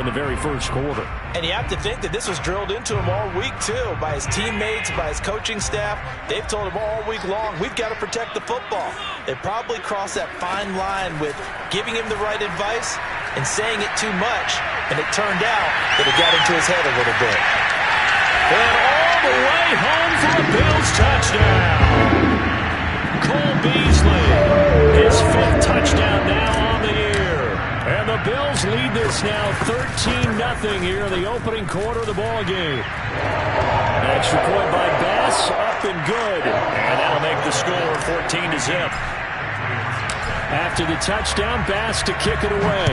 in the very first quarter. And you have to think that this was drilled into him all week, too, by his teammates, by his coaching staff. They've told him all week long, we've got to protect the football. They probably crossed that fine line with giving him the right advice and saying it too much, and it turned out that it got into his head a little bit. And all the way home for a Bills touchdown. Cole Beasley, his 5th touchdown now on the year. And the Bills lead this now 13-0 here in the opening quarter of the ball game. Extra point by Bass, up and good. And that'll make the score 14-0. After the touchdown, Bass to kick it away.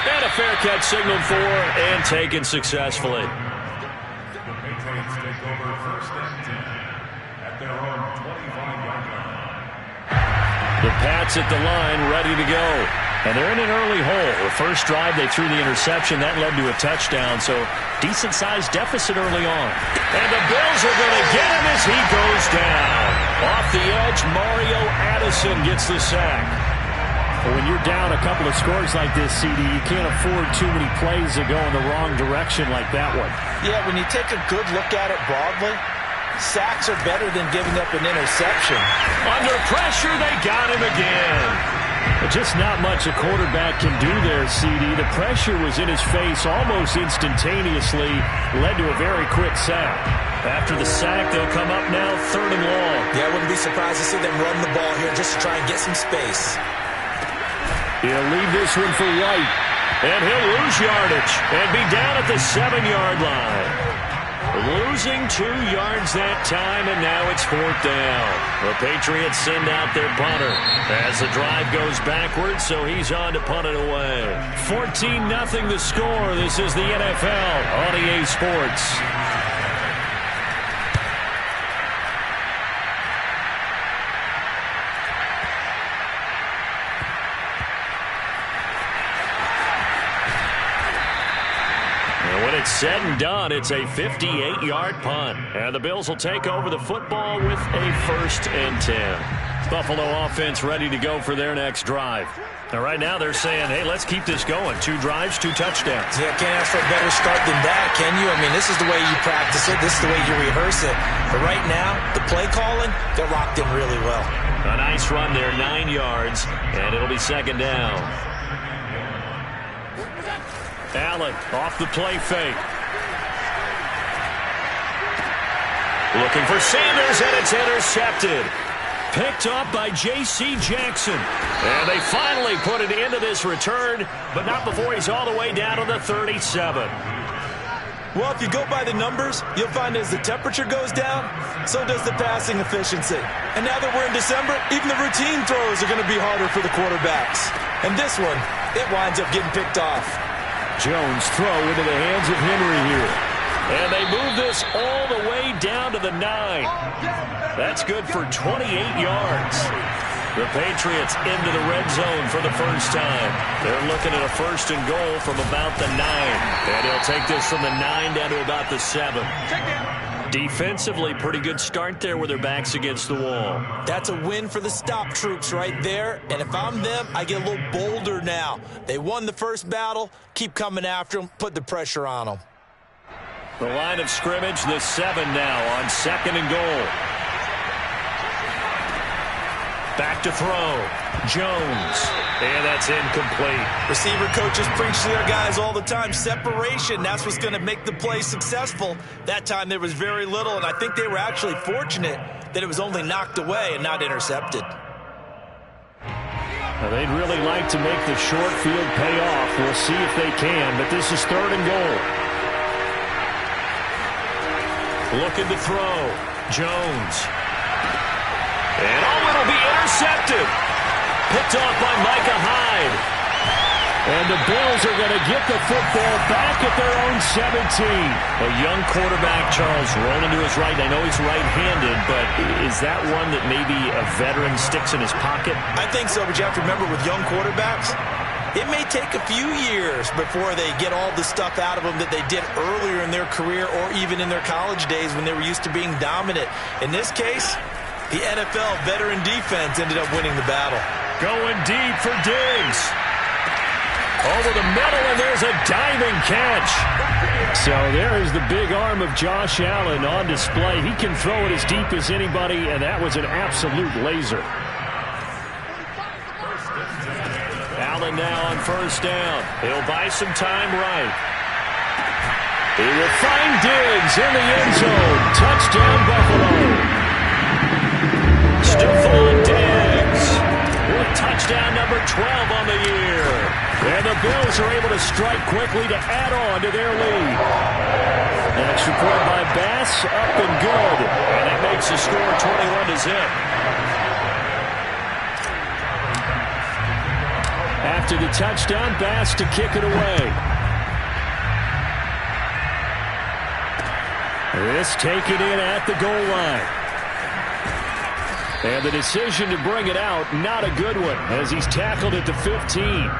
And a fair catch signaled for and taken successfully. The Pats at the line, ready to go. And they're in an early hole. The first drive, they threw the interception. That led to a touchdown, so decent-sized deficit early on. And the Bills are going to get him as he goes down. Off the edge, Mario Addison gets the sack. When you're down a couple of scores like this, CD, you can't afford too many plays that go in the wrong direction like that one. Yeah, when you take a good look at it broadly, sacks are better than giving up an interception. Under pressure, they got him again. But just not much a quarterback can do there, CD. The pressure was in his face almost instantaneously, led to a very quick sack. After the sack, they'll come up now 3rd and long. Yeah, I wouldn't be surprised to see them run the ball here just to try and get some space. He'll leave this one for White. And he'll lose yardage and be down at the 7-yard line. Losing 2 yards that time, and now it's 4th down. The Patriots send out their punter as the drive goes backwards, so he's on to punt it away. 14-0 the score. This is the NFL on EA Sports. Said and done, it's a 58-yard punt. And the Bills will take over the football with a 1st and 10. Buffalo offense ready to go for their next drive. And right now they're saying, hey, let's keep this going. 2 drives, 2 touchdowns. Yeah, can't ask for a better start than that, can you? I mean, this is the way you practice it. This is the way you rehearse it. But right now, the play calling, they're locked in really well. A nice run there, 9 yards, and it'll be 2nd down. Allen off the play fake. Looking for Sanders, and it's intercepted. Picked up by J.C. Jackson. And they finally put it into this return, but not before he's all the way down to the 37. Well, if you go by the numbers, you'll find as the temperature goes down, so does the passing efficiency. And now that we're in December, even the routine throws are going to be harder for the quarterbacks. And this one, it winds up getting picked off. Jones throw into the hands of Henry here. And they move this all the way down to the 9. That's good for 28 yards. The Patriots into the red zone for the first time. They're looking at a 1st and goal from about the 9. And he'll take this from the 9 down to about the 7. Defensively, pretty good start there with their backs against the wall. That's a win for the stop troops right there. And if I'm them, I get a little bolder now. They won the first battle. Keep coming after them. Put the pressure on them. The line of scrimmage, the 7 now on 2nd and goal. Back to throw. Jones. And that's incomplete. Receiver coaches preach to their guys all the time. Separation, that's what's going to make the play successful. That time there was very little, and I think they were actually fortunate that it was only knocked away and not intercepted. Now, they'd really like to make the short field pay off. We'll see if they can, but this is 3rd and goal. Looking to throw. Jones. And it'll be intercepted. Picked off by Micah Hyde. And the Bills are going to get the football back at their own 17. A young quarterback, Charles, rolling to his right. I know he's right-handed, but is that one that maybe a veteran sticks in his pocket? I think so, but you have to remember with young quarterbacks, it may take a few years before they get all the stuff out of them that they did earlier in their career or even in their college days when they were used to being dominant. In this case, the NFL veteran defense ended up winning the battle. Going deep for Diggs. Over the middle, and there's a diving catch. So there is the big arm of Josh Allen on display. He can throw it as deep as anybody, and that was an absolute laser. Allen now on first down. He'll buy some time right. He will find Diggs in the end zone. Touchdown, Buffalo. Stephon Diggs with touchdown number 12 on the year. And the Bills are able to strike quickly to add on to their lead. An extra point by Bass, up and good. And it makes the score 21-0. After the touchdown, Bass to kick it away. This taken in at the goal line. And the decision to bring it out, not a good one, as he's tackled at the 15.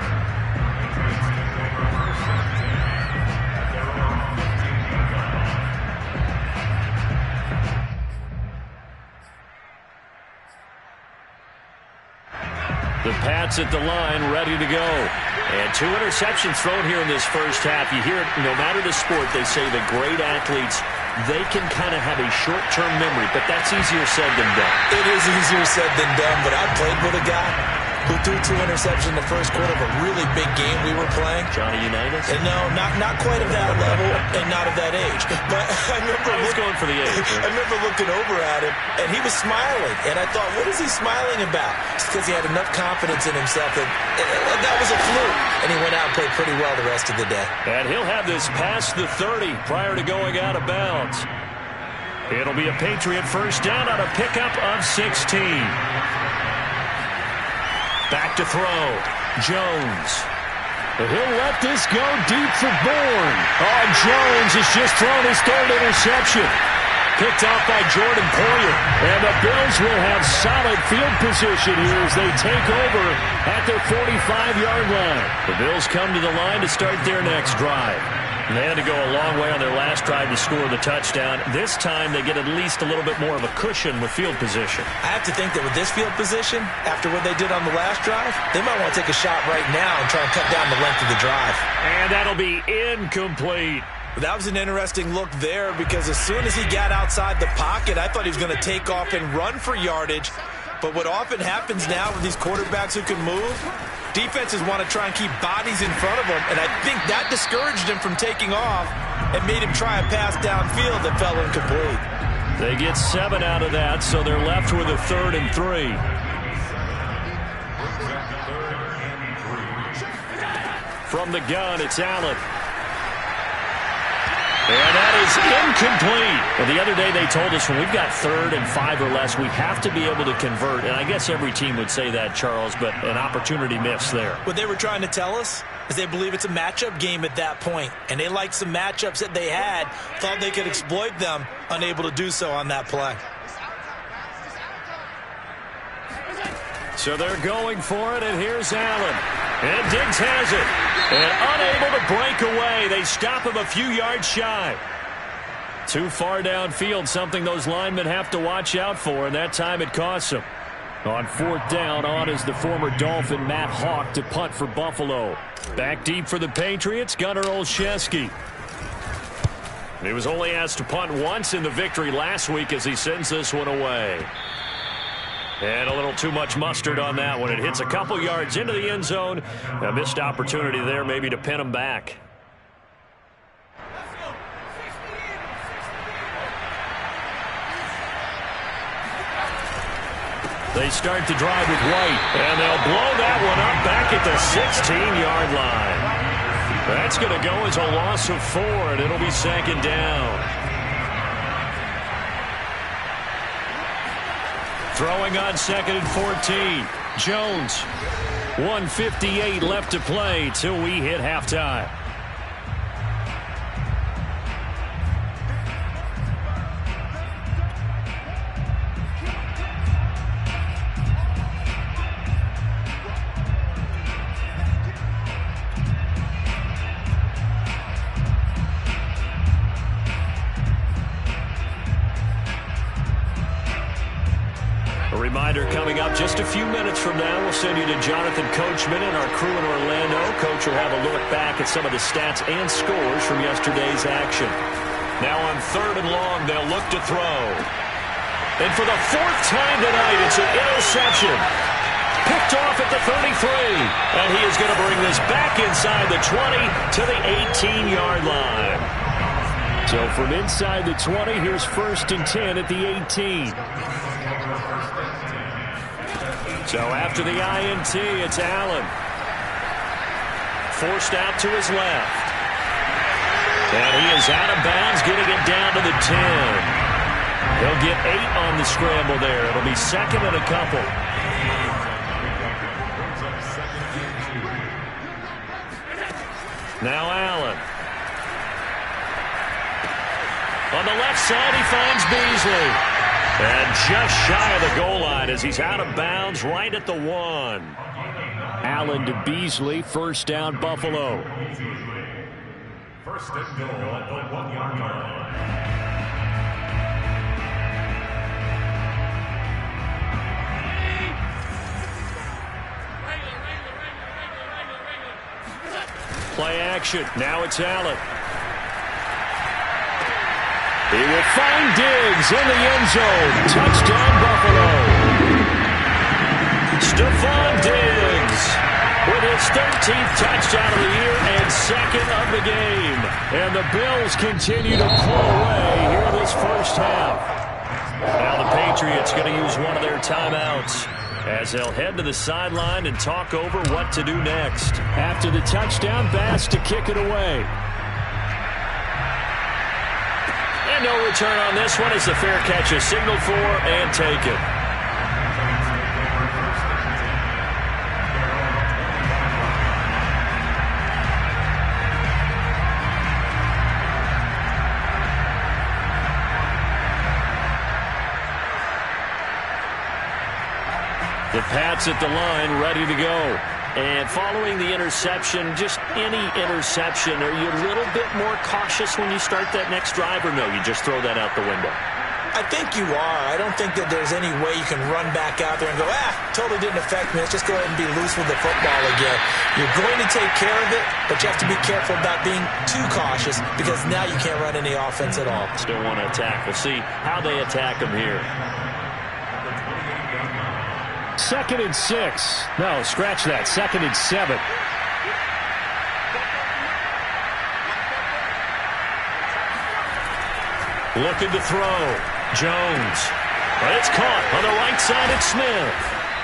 The Pats at the line, ready to go. And 2 interceptions thrown here in this first half. You hear it, no matter the sport, they say the great athletes, they can kind of have a short-term memory, but that's easier said than done. It is easier said than done, but I played with a guy who threw 2 interceptions in the first quarter of a really big game we were playing. Johnny Unitas? And no, not quite of that level and not of that age. But I was going for the age. Right? I remember looking over at him, and he was smiling. And I thought, what is he smiling about? It's because he had enough confidence in himself that that was a fluke. And he went out and played pretty well the rest of the day. And he'll have this past the 30 prior to going out of bounds. It'll be a Patriot first down on a pickup of 16. Back to throw. Jones. He'll let this go deep for Bourne. Oh, Jones has just thrown his 3rd interception. Picked off by Jordan Poyer. And the Bills will have solid field position here as they take over at their 45-yard line. The Bills come to the line to start their next drive. And they had to go a long way on their last drive to score the touchdown. This time they get at least a little bit more of a cushion with field position. I have to think that with this field position, after what they did on the last drive, they might want to take a shot right now and try and cut down the length of the drive. And that'll be incomplete. That was an interesting look there because as soon as he got outside the pocket, I thought he was going to take off and run for yardage. But what often happens now with these quarterbacks who can move, defenses want to try and keep bodies in front of them, and I think that discouraged him from taking off and made him try a pass downfield that fell incomplete. They get 7 out of that, so they're left with a 3rd and 3. From the gun, it's Allen. And that is incomplete. Well, the other day they told us when we've got 3rd and 5 or less, we have to be able to convert. And I guess every team would say that, Charles, but an opportunity missed there. What they were trying to tell us is they believe it's a matchup game at that point. And they liked some matchups that they had, thought they could exploit them, unable to do so on that play. So they're going for it, and here's Allen. And Diggs has it. And unable to break away. They stop him a few yards shy. Too far downfield, something those linemen have to watch out for, and that time it costs them. On 4th down, on is the former Dolphin Matt Hawk to punt for Buffalo. Back deep for the Patriots, Gunnar Olszewski. He was only asked to punt once in the victory last week as he sends this one away. And a little too much mustard on that one. It hits a couple yards into the end zone. A missed opportunity there maybe to pin him back. They start the drive with White, and they'll blow that one up back at the 16-yard line. That's going to go as a loss of 4, and it'll be 2nd down. Throwing on 2nd and 14. Jones. 1:58 left to play till we hit halftime. reminder coming up just a few minutes from now. We'll send you to Jonathan Coachman and our crew in Orlando. Coach will have a look back at some of the stats and scores from yesterday's action. Now on 3rd and long, they'll look to throw. And for the 4th time tonight, it's an interception. Picked off at the 33. And he is going to bring this back inside the 20 to the 18-yard line. So from inside the 20, here's 1st and 10 at the 18. So after the INT, it's Allen. Forced out to his left. And he is out of bounds, getting it down to the 10. He'll get 8 on the scramble there. It'll be 2nd and a couple. Now Allen. On the left side, he finds Beasley. And just shy of the goal line as he's out of bounds right at the 1. Allen to Beasley, 1st down, Buffalo. 1st and goal at the 1-yard line. Play action. Now it's Allen. He will find Diggs in the end zone. Touchdown, Buffalo. Stephon Diggs with his 13th touchdown of the year and 2nd of the game. And the Bills continue to pull away here this first half. Now the Patriots going to use one of their timeouts as they'll head to the sideline and talk over what to do next. After the touchdown, Bass to kick it away. And no return on this one as the fair catch is signaled for and taken. The Pats at the line, ready to go. And following the interception, just any interception, are you a little bit more cautious when you start that next drive, or no, you just throw that out the window? I think you are. I don't think that there's any way you can run back out there and go, totally didn't affect me. Let's just go ahead and be loose with the football again. You're going to take care of it, but you have to be careful about being too cautious because now you can't run any offense at all. Still want to attack. We'll see how they attack them here. 2nd and 6. No, scratch that. 2nd and 7. Looking to throw. Jones. But it's caught on the right side at Smith.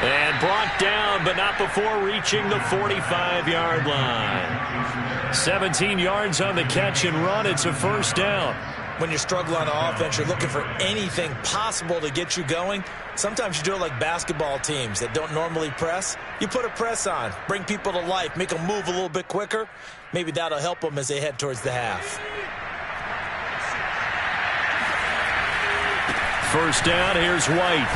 And brought down, but not before reaching the 45-yard line. 17 yards on the catch and run. It's a 1st down. When you struggle on offense, you're looking for anything possible to get you going. Sometimes you do it like basketball teams that don't normally press. You put a press on, bring people to life, make them move a little bit quicker. Maybe that'll help them as they head towards the half. 1st down, here's White.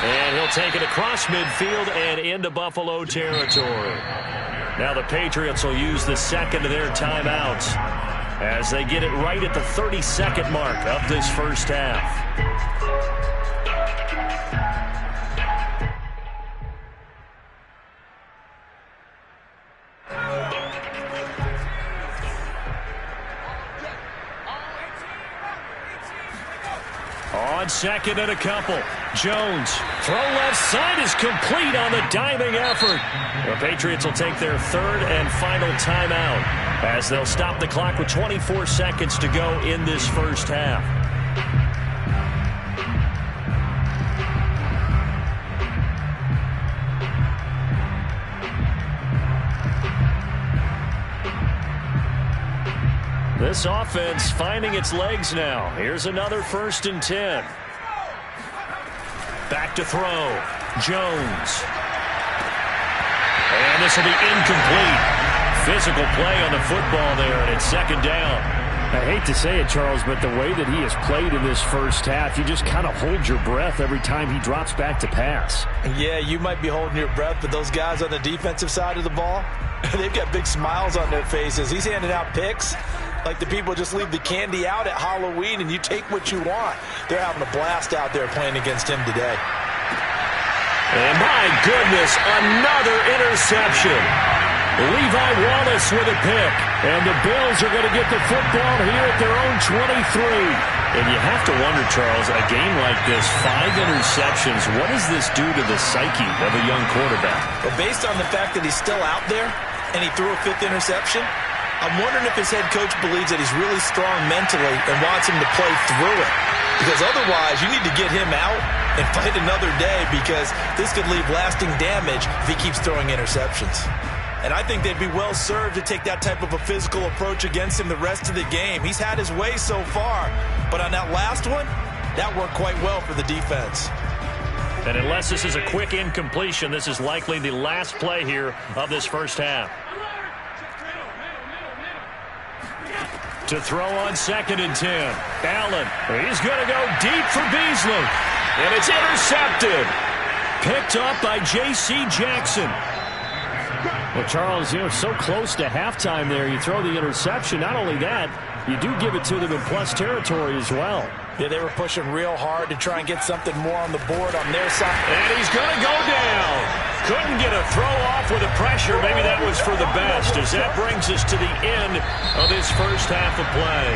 And he'll take it across midfield and into Buffalo territory. Now the Patriots will use the 2nd of their timeouts as they get it right at the 32nd mark of this first half. On 2nd and a couple. Jones. Throw left side is complete on the diving effort. The Patriots will take their 3rd and final timeout as they'll stop the clock with 24 seconds to go in this first half. This offense finding its legs now. Here's another 1st and 10. Back to throw. Jones. And this will be incomplete. Physical play on the football there, and it's 2nd down. I hate to say it, Charles, but the way that he has played in this first half, you just kind of hold your breath every time he drops back to pass. Yeah, you might be holding your breath, but those guys on the defensive side of the ball, they've got big smiles on their faces. He's handing out picks like the people just leave the candy out at Halloween and you take what you want. They're having a blast out there playing against him today. And my goodness, another interception. Levi Wallace with a pick. And the Bills are going to get the football here at their own 23. And you have to wonder, Charles, a game like this, 5 interceptions, what does this do to the psyche of a young quarterback? Well, based on the fact that he's still out there and he threw a 5th interception, I'm wondering if his head coach believes that he's really strong mentally and wants him to play through it. Because otherwise, you need to get him out and fight another day, because this could leave lasting damage if he keeps throwing interceptions. And I think they'd be well served to take that type of a physical approach against him the rest of the game. He's had his way so far, but on that last one, that worked quite well for the defense. And unless this is a quick incompletion, this is likely the last play here of this first half. To throw on 2nd and 10. Allen, he's going to go deep for Beasley. And it's intercepted. Picked up by J.C. Jackson. Well, Charles, so close to halftime there. You throw the interception. Not only that, you do give it to them in plus territory as well. Yeah, they were pushing real hard to try and get something more on the board on their side. And he's going to go down. Couldn't get a throw off with the pressure. Maybe that was for the best, as that brings us to the end of this first half of play.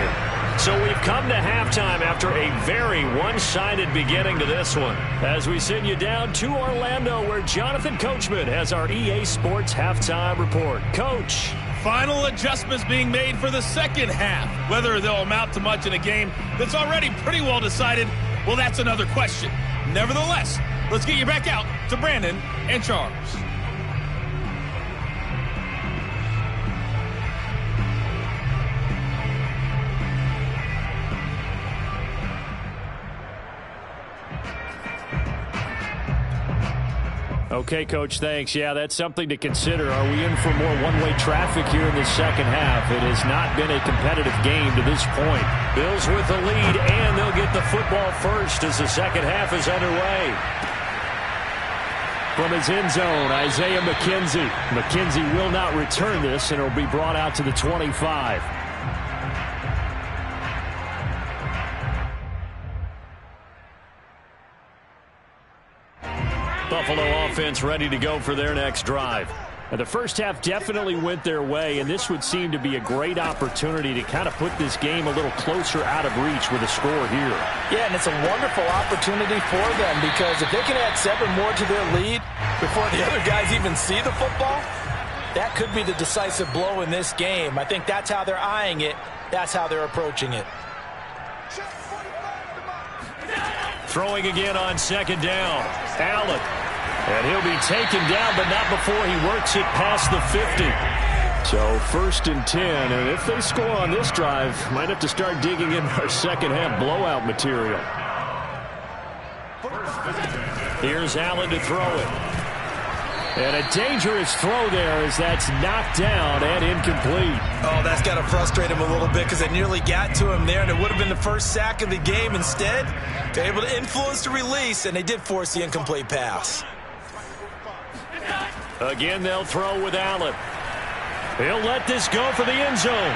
So we've come to halftime after a very one-sided beginning to this one, as we send you down to Orlando, where Jonathan Coachman has our EA Sports halftime report. Coach. Final adjustments being made for the second half. Whether they'll amount to much in a game that's already pretty well decided, well, that's another question. Nevertheless, let's get you back out to Brandon and Charles. Okay, Coach, thanks. Yeah, that's something to consider. Are we in for more one-way traffic here in the second half? It has not been a competitive game to this point. Bills with the lead, and they'll get the football first as the second half is underway. From his end zone, Isaiah McKenzie. McKenzie will not return this, and it'll be brought out to the 25. Buffalo offense ready to go for their next drive. And the first half definitely went their way, and this would seem to be a great opportunity to kind of put this game a little closer out of reach with a score here. Yeah, and it's a wonderful opportunity for them, because if they can add 7 more to their lead before the other guys even see the football, that could be the decisive blow in this game. I think that's how they're eyeing it. That's how they're approaching it. Throwing again on 2nd down. Allen. And he'll be taken down, but not before he works it past the 50. So 1st and 10, and if they score on this drive, might have to start digging in our second half blowout material. Here's Allen to throw it. And a dangerous throw there as that's knocked down and incomplete. Oh, that's got to frustrate him a little bit, because it nearly got to him there, and it would have been the first sack of the game. Instead, they're able to influence the release, and they did force the incomplete pass. Again, they'll throw with Allen. He'll let this go for the end zone.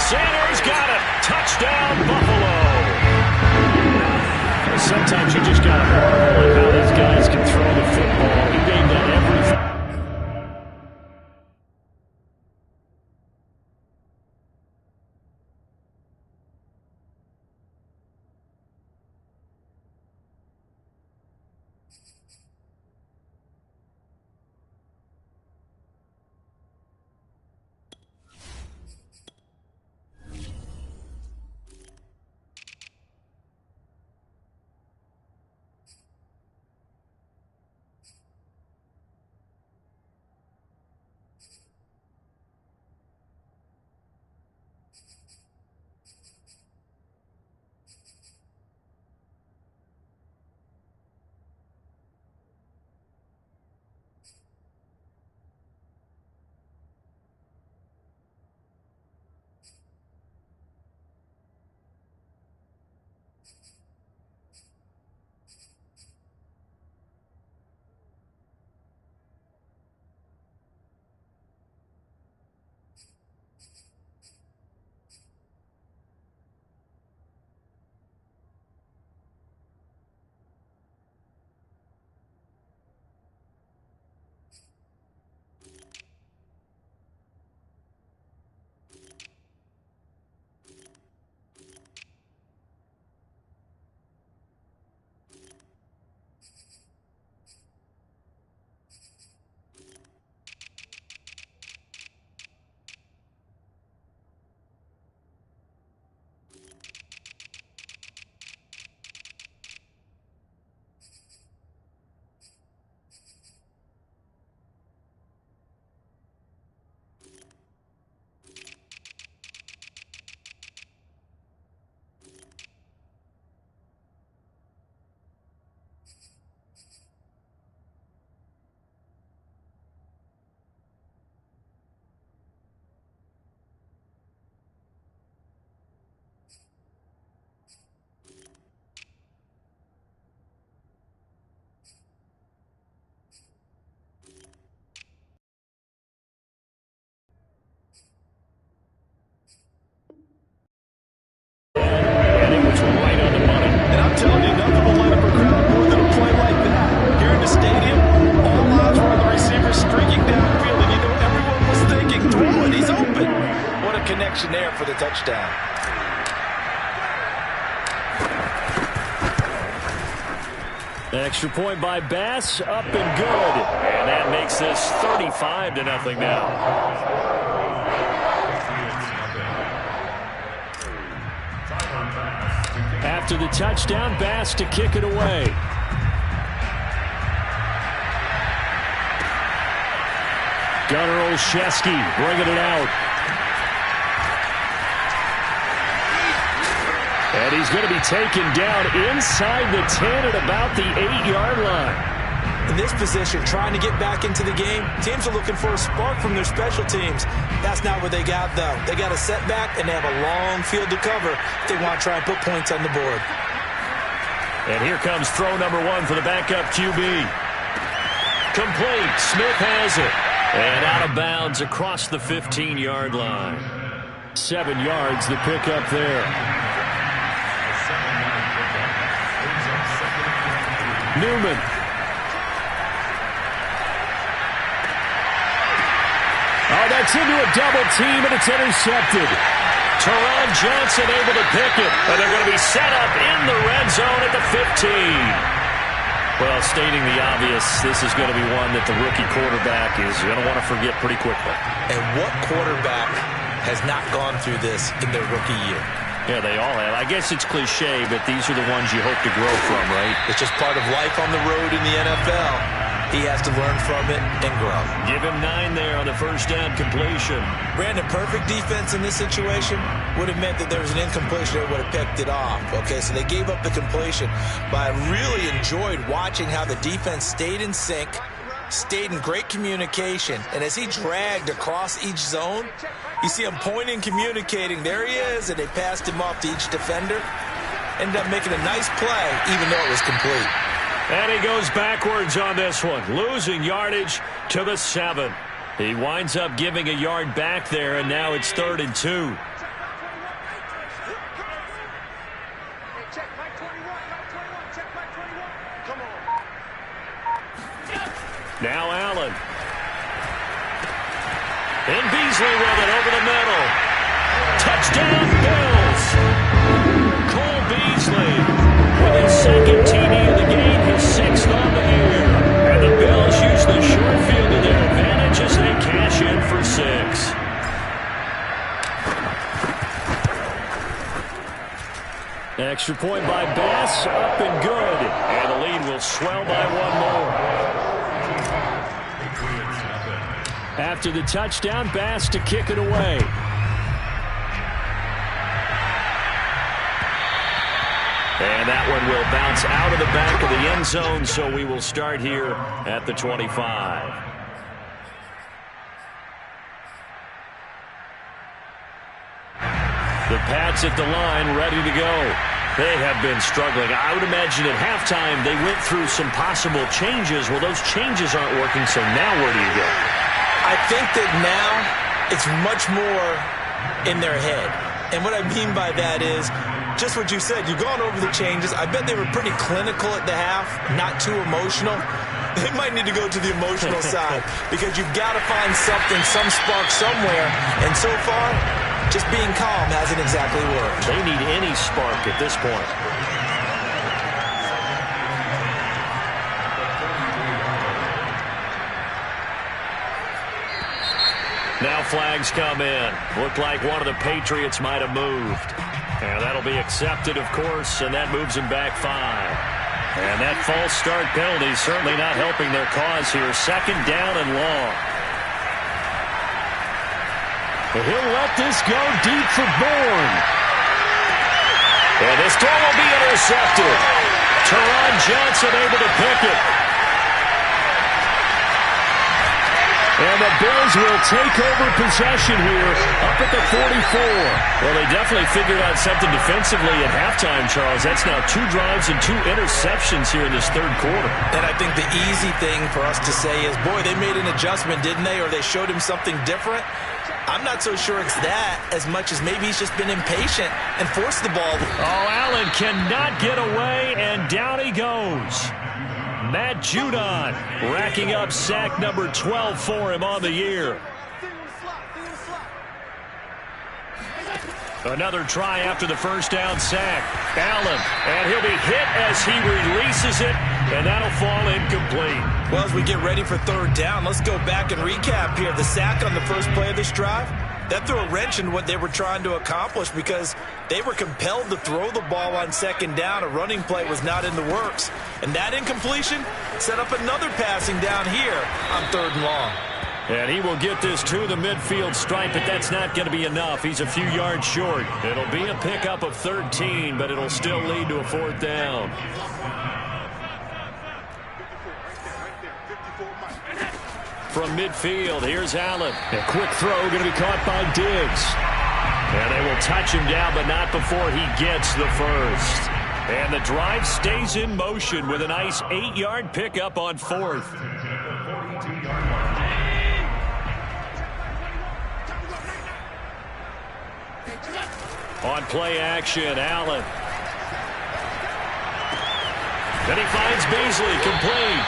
Sanders got it. Touchdown, Buffalo. Sometimes you just got to marvel at how these guys can throw the football. He made that everything. for the touchdown. Extra point by Bass, up and good. And that makes this 35-0 now. After the touchdown, Bass to kick it away. Gunnar Olszewski bringing it out. And he's going to be taken down inside the 10 at about the 8-yard line. In this position, trying to get back into the game, teams are looking for a spark from their special teams. That's not what they got, though. They got a setback, and they have a long field to cover if they want to try and put points on the board. And here comes throw number 1 for the backup QB. Complete. Smith has it. And out of bounds across the 15-yard line. 7 yards the pickup there. Newman. Oh, that's into a double team, and it's intercepted. Teron Johnson able to pick it, and they're going to be set up in the red zone at the 15. Well, stating the obvious, this is going to be one that the rookie quarterback is going to want to forget pretty quickly. And what quarterback has not gone through this in their rookie year? Yeah, they all have. I guess it's cliche, but these are the ones you hope to grow from, right? It's just part of life on the road in the NFL. He has to learn from it and grow. Give him 9 there on the first down completion. Brandon, perfect defense in this situation would have meant that there was an incompletion. They would have picked it off. Okay, so they gave up the completion. But I really enjoyed watching how the defense stayed in sync, stayed in great communication. And as he dragged across each zone, you see him pointing, communicating. There he is, and they passed him off to each defender. Ended up making a nice play, even though it was complete. And he goes backwards on this one, losing yardage to the 7. He winds up giving a yard back there, and now it's 3rd and 2. Now Allen. And Beasley with it over the middle. Touchdown, Bills. Cole Beasley with his second TD of the game, his 6th on the year. And the Bills use the short field to their advantage as they cash in for 6. Extra point by Bass, up and good. And the lead will swell by 1 more. After the touchdown, Bass to kick it away. And that one will bounce out of the back of the end zone, so we will start here at the 25. The Pats at the line, ready to go. They have been struggling. I would imagine at halftime they went through some possible changes. Well, those changes aren't working, so now where do you go? I think that now it's much more in their head. And what I mean by that is just what you said. You've gone over the changes. I bet they were pretty clinical at the half, not too emotional. They might need to go to the emotional side because you've got to find something, some spark somewhere. And so far, just being calm hasn't exactly worked. They need any spark at this point. Now flags come in. Looked like one of the Patriots might have moved. And that'll be accepted, of course, and that moves them back 5. And that false start penalty certainly not helping their cause here. 2nd down and long. And he'll let this go deep for Bourne. And this throw will be intercepted. Teron Johnson able to pick it. And the Bills will take over possession here up at the 44. Well, they definitely figured out something defensively at halftime, Charles. That's now 2 drives and 2 interceptions here in this 3rd quarter. And I think the easy thing for us to say is, boy, they made an adjustment, didn't they? Or they showed him something different. I'm not so sure it's that as much as maybe he's just been impatient and forced the ball. Oh, Allen cannot get away, and down he goes. Matt Judon racking up sack number 12 for him on the year. Another try after the first down sack. Allen, and he'll be hit as he releases it, and that'll fall incomplete. Well, as we get ready for third down, let's go back and recap here. The sack on the first play of this drive, that threw a wrench in what they were trying to accomplish because they were compelled to throw the ball on second down. A running play was not in the works. And that incompletion set up another passing down here on third and long. And he will get this to the midfield stripe, but that's not going to be enough. He's a few yards short. It'll be a pickup of 13, but it'll still lead to a fourth down. From midfield, here's Allen. A quick throw going to be caught by Diggs. And they will touch him down, but not before he gets the first. And the drive stays in motion with a nice 8-yard pickup on fourth. On play action, Allen. Then he finds Beasley, complete.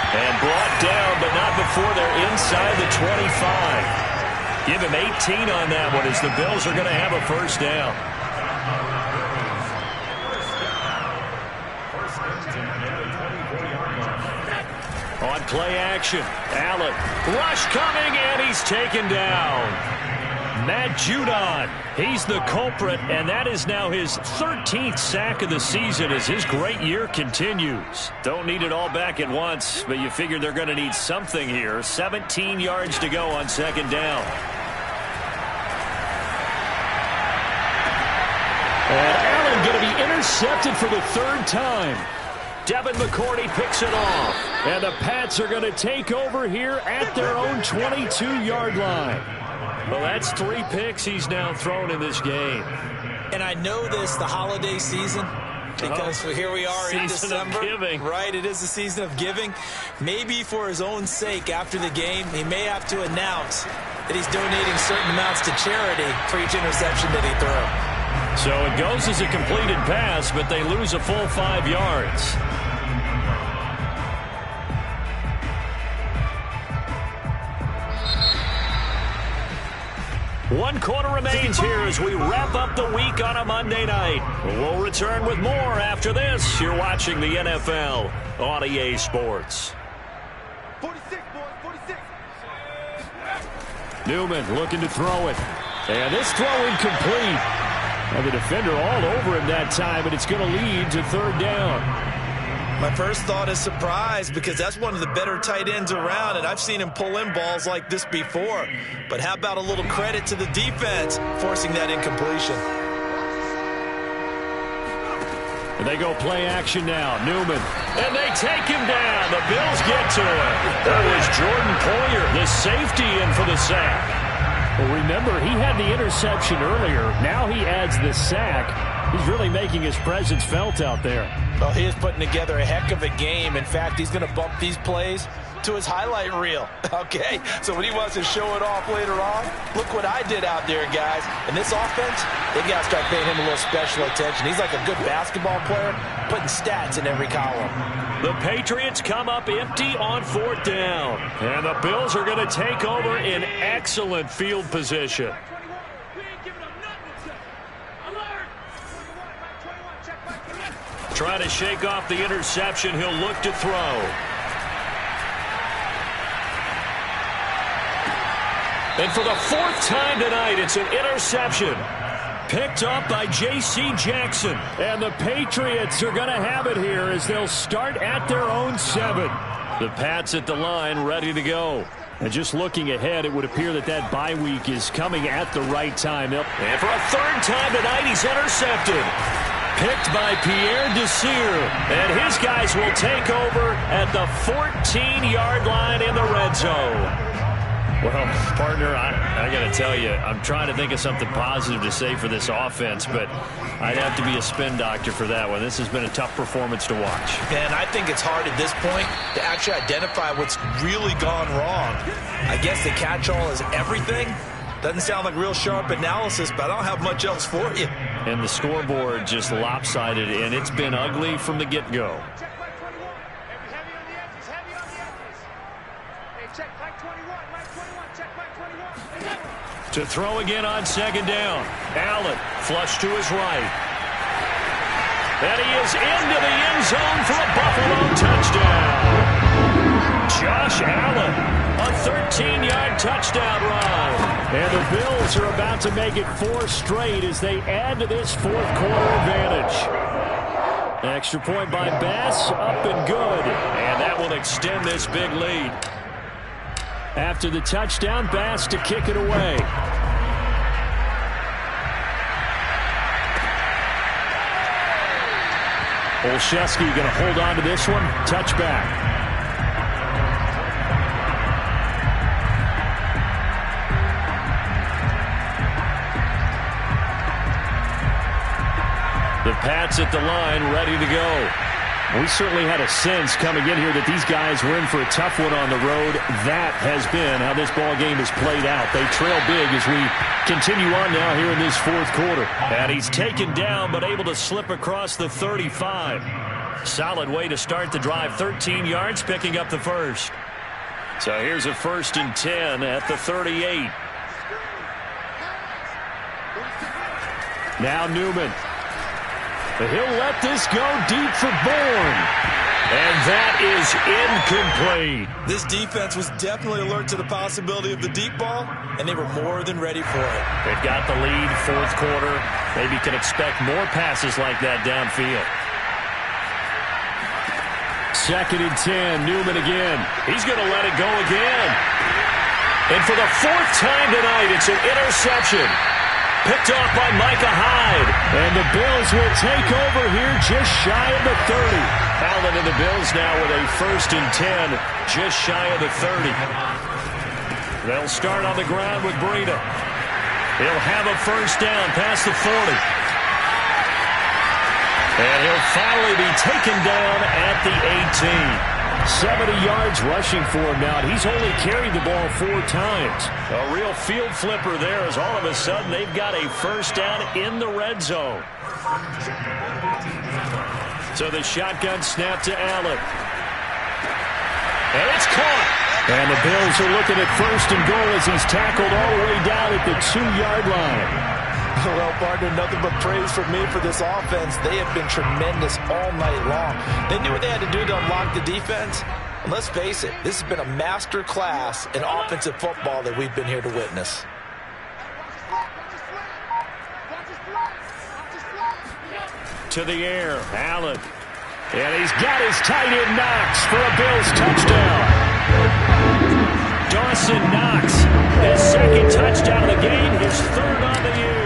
And brought down, but not before they're inside the 25. Give him 18 on that one as the Bills are going to have a first down. On play action, Allen. Rush coming, and he's taken down. Matt Judon, he's the culprit, and that is now his 13th sack of the season as his great year continues. Don't need it all back at once, but you figure they're going to need something here. 17 yards to go on second down. And Allen going to be intercepted for the third time. Devin McCourty picks it off, and the Pats are going to take over here at their own 22-yard line. Well, that's 3 picks he's now thrown in this game. And I know this, the holiday season, because here we are in December. Season of giving. Right, it is the season of giving. Maybe for his own sake after the game, he may have to announce that he's donating certain amounts to charity for each interception that he throws. So it goes as a completed pass, but they lose a full 5 yards. One quarter remains here as we wrap up the week on a Monday night. We'll return with more after this. You're watching the NFL on EA Sports. 46, boys, 46. Newman looking to throw it. And this throw incomplete. And the defender all over him that time, and it's going to lead to third down. My first thought is surprise because that's one of the better tight ends around, and I've seen him pull in balls like this before. But how about a little credit to the defense forcing that incompletion? And they go play action now. Newman. And they take him down. The Bills get to him. That was Jordan Poyer, the safety, in for the sack. Well, remember, he had the interception earlier. Now he adds the sack. He's really making his presence felt out there. Well, he is putting together a heck of a game. In fact, he's going to bump these plays to his highlight reel, okay? So when he wants to show it off later on, look what I did out there, guys. And this offense, they got to start paying him a little special attention. He's like a good basketball player, putting stats in every column. The Patriots come up empty on fourth down. And the Bills are going to take over in excellent field position. Trying to shake off the interception. He'll look to throw. And for the fourth time tonight, it's an interception. Picked up by J.C. Jackson. And the Patriots are going to have it here as they'll start at their own 7. The Pats at the line ready to go. And just looking ahead, it would appear that that bye week is coming at the right time. And for a third time tonight, he's intercepted. Picked by Pierre Desir. And his guys will take over at the 14-yard line in the red zone. Well, partner, I got to tell you, I'm trying to think of something positive to say for this offense, but I'd have to be a spin doctor for that one. This has been a tough performance to watch. And I think it's hard at this point to actually identify what's really gone wrong. I guess the catch-all is everything. Doesn't sound like real sharp analysis, but I don't have much else for you. And the scoreboard just lopsided, and it's been ugly from the get-go. Heavy on the edges, heavy on the edges. Hey, check, like 20. To throw again on second down. Allen, flush to his right. And he is into the end zone for a Buffalo touchdown. Josh Allen, a 13-yard touchdown run. And the Bills are about to make it 4 straight as they add to this fourth quarter advantage. Extra point by Bass, up and good. And that will extend this big lead. After the touchdown, Bass to kick it away. Olszewski going to hold on to this one. Touchback. The Pats at the line, ready to go. We certainly had a sense coming in here that these guys were in for a tough one on the road. That has been how this ball game has played out. They trail big as we continue on now here in this fourth quarter. And he's taken down but able to slip across the 35. Solid way to start the drive. 13 yards, picking up the first. So here's a 1st and 10 at the 38. Now Newman. He'll let this go deep for Bourne. And that is incomplete. This defense was definitely alert to the possibility of the deep ball, and they were more than ready for it. They've got the lead, fourth quarter. Maybe can expect more passes like that downfield. 2nd and 10, Newman again. He's going to let it go again. And for the 4th time tonight, it's an interception. Picked off by Micah Hyde. And the Bills will take over here just shy of the 30. Allen and the Bills now with a 1st and 10, just shy of the 30. They'll start on the ground with Breida. He'll have a 1st down past the 40. And he'll finally be taken down at the 18. 70 yards rushing for him now. He's only carried the ball 4 times. A real field flipper there as all of a sudden they've got a 1st down in the red zone. So the shotgun snap to Allen. And it's caught. And the Bills are looking at 1st and goal as he's tackled all the way down at the 2-yard line. Well, partner, nothing but praise from me for this offense. They have been tremendous all night long. They knew what they had to do to unlock the defense. And let's face it, this has been a master class in offensive football that we've been here to witness. To the air, Allen. And he's got his tight end Knox for a Bills touchdown. Dawson Knox, his 2nd touchdown of the game, his 3rd on the year.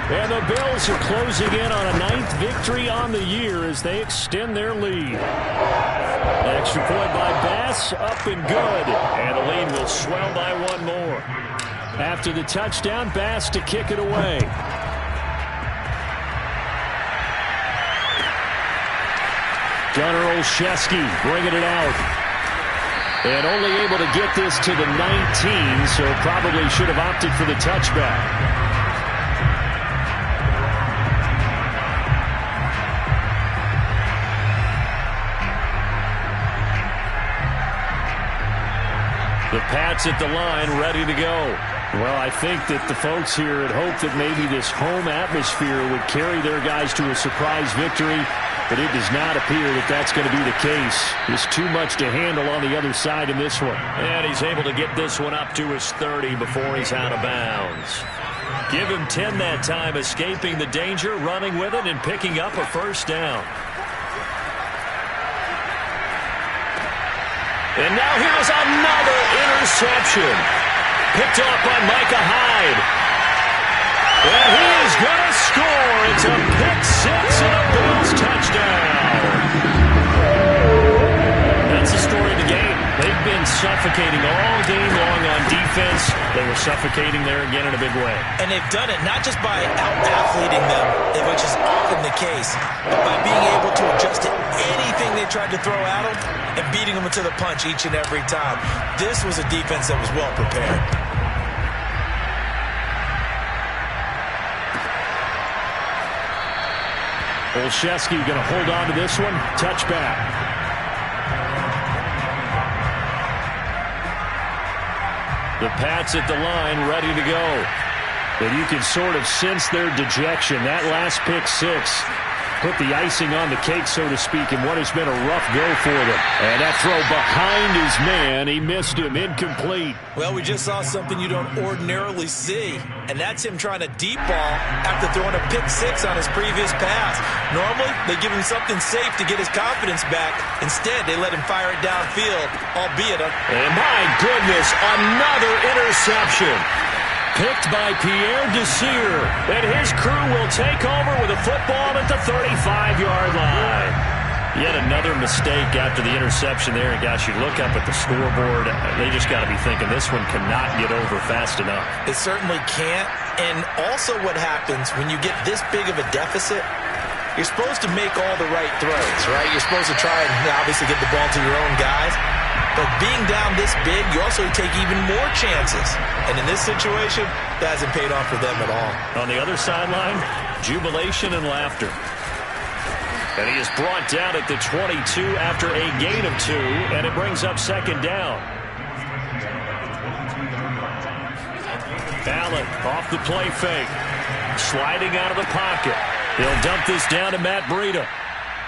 And the Bills are closing in on a 9th victory on the year as they extend their lead. Extra point by Bass, up and good. And the lead will swell by 1 more. After the touchdown, Bass to kick it away. Gunnar Olszewski bringing it out. And only able to get this to the 19, so probably should have opted for the touchback. The Pats at the line, ready to go. Well, I think that the folks here had hoped that maybe this home atmosphere would carry their guys to a surprise victory, but it does not appear that that's going to be the case. There's too much to handle on the other side in this one. And he's able to get this one up to his 30 before he's out of bounds. Give him 10 that time, escaping the danger, running with it, and picking up a 1st down. And now here's another interception. Picked off by Micah Hyde. And he is going to score. It's a pick 6 and a Bills touchdown. That's the story of the game. They've been suffocating all game long on defense. They were suffocating there again in a big way. And they've done it not just by out-athleting them, which is often the case, but by being able to adjust to anything they tried to throw at them and beating them to the punch each and every time. This was a defense that was well prepared. Olszewski going to hold on to this one. Touchback. The Pats at the line, ready to go. And you can sort of sense their dejection. That last pick six put the icing on the cake, so to speak, in what has been a rough go for them. And that throw behind his man, he missed him, incomplete. Well, we just saw something you don't ordinarily see, and that's him trying to deep ball after throwing a pick six on his previous pass. Normally, they give him something safe to get his confidence back. Instead, they let him fire it downfield, albeit a... And my goodness, another interception. Picked by Pierre Desir, and his crew will take over with a football at the 35-yard line. Yet another mistake after the interception there. And gosh, you look up at the scoreboard, they just got to be thinking this one cannot get over fast enough. It certainly can't. And also what happens when you get this big of a deficit, you're supposed to make all the right throws, right? You're supposed to try and obviously get the ball to your own guys. But being down this big, you also take even more chances. And in this situation, that hasn't paid off for them at all. On the other sideline, jubilation and laughter. And he is brought down at the 22 after a gain of 2, and it brings up second down. Allen off the play fake, sliding out of the pocket. He'll dump this down to Matt Breida.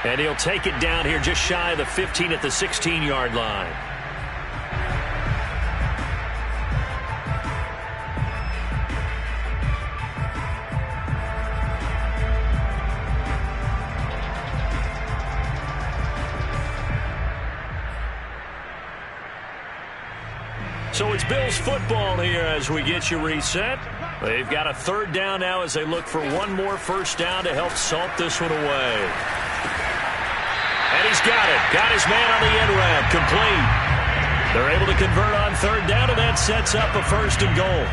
And he'll take it down here just shy of the 15 at the 16-yard line. So it's Bills football here as we get you reset. They've got a third down now as they look for one more first down to help salt this one away. And he's got it. Got his man on the end route. Complete. They're able to convert on third down, and that sets up a first and goal.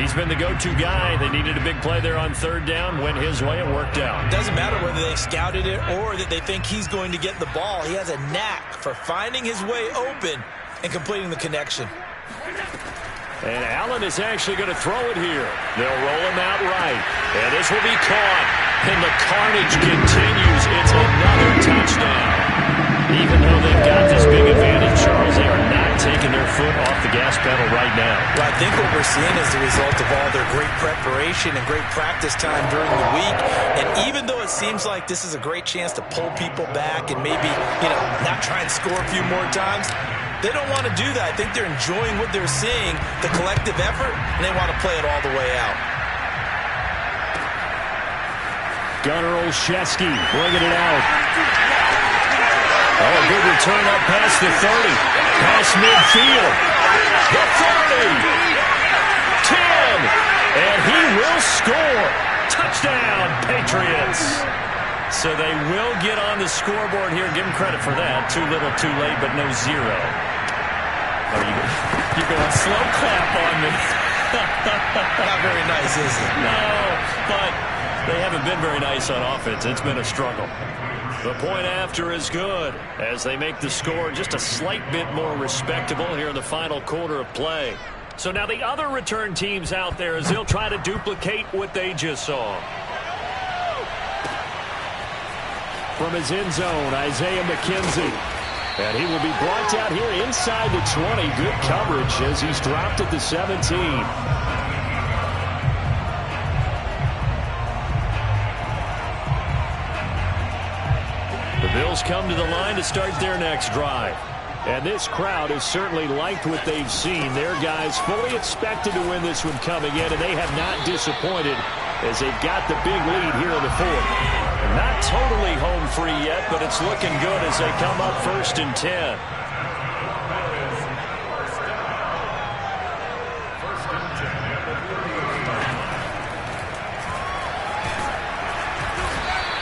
He's been the go-to guy. They needed a big play there on third down. Went his way. It worked out. Doesn't matter whether they scouted it or that they think he's going to get the ball. He has a knack for finding his way open and completing the connection. And Allen is actually going to throw it here. They'll roll him out right. And this will be caught. And the carnage continues. It's another touchdown. Even though they've got this big advantage, Charles, they are not taking their foot off the gas pedal right now. Well, I think what we're seeing is the result of all their great preparation and great practice time during the week. And even though it seems like this is a great chance to pull people back and maybe, not try and score a few more times, they don't want to do that. I think they're enjoying what they're seeing, the collective effort, and they want to play it all the way out. Gunnar Olszewski bringing it out. Oh, good return up past the 30. Past midfield. The 30. 10. And he will score. Touchdown, Patriots. So they will get on the scoreboard here. Give them credit for that. Too little, too late, but no zero. Oh, you're going slow clap on me. Not very nice, is it? No, but they haven't been very nice on offense. It's been a struggle. The point after is good as they make the score just a slight bit more respectable here in the final quarter of play. So now the other return teams out there as they'll try to duplicate what they just saw. From his end zone, Isaiah McKenzie. And he will be brought out here inside the 20. Good coverage as he's dropped at the 17. The Bills come to the line to start their next drive. And this crowd has certainly liked what they've seen. Their guys fully expected to win this one coming in, and they have not disappointed as they've got the big lead here in the fourth. Not totally home free yet, but it's looking good as they come up 1st and 10.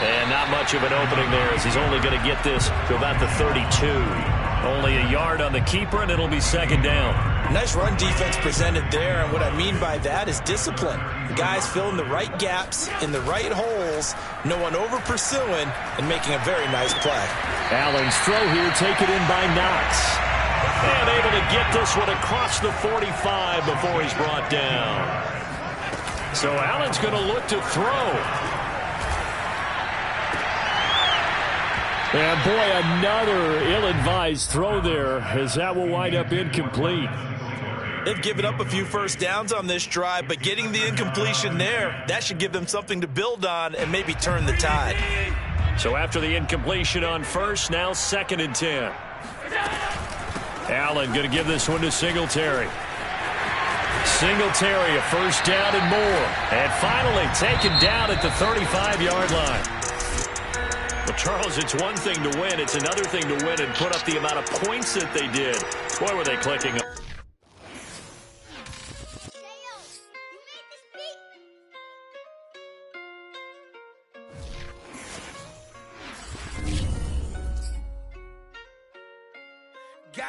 And not much of an opening there as he's only going to get this to about the 32. Only a yard on the keeper, and it'll be second down. Nice run defense presented there, and what I mean by that is discipline. The guys filling the right gaps in the right holes, no one over-pursuing, and making a very nice play. Allen's throw here taken in by Knox. And able to get this one across the 45 before he's brought down. So Allen's going to look to throw. And boy, another ill-advised throw there as that will wind up incomplete. They've given up a few first downs on this drive, but getting the incompletion there, that should give them something to build on and maybe turn the tide. So after the incompletion on first, now 2nd and 10. Allen going to give this one to Singletary. Singletary, a first down and more. And finally taken down at the 35-yard line. Well, Charles, it's one thing to win. It's another thing to win and put up the amount of points that they did. Boy, were they clicking up.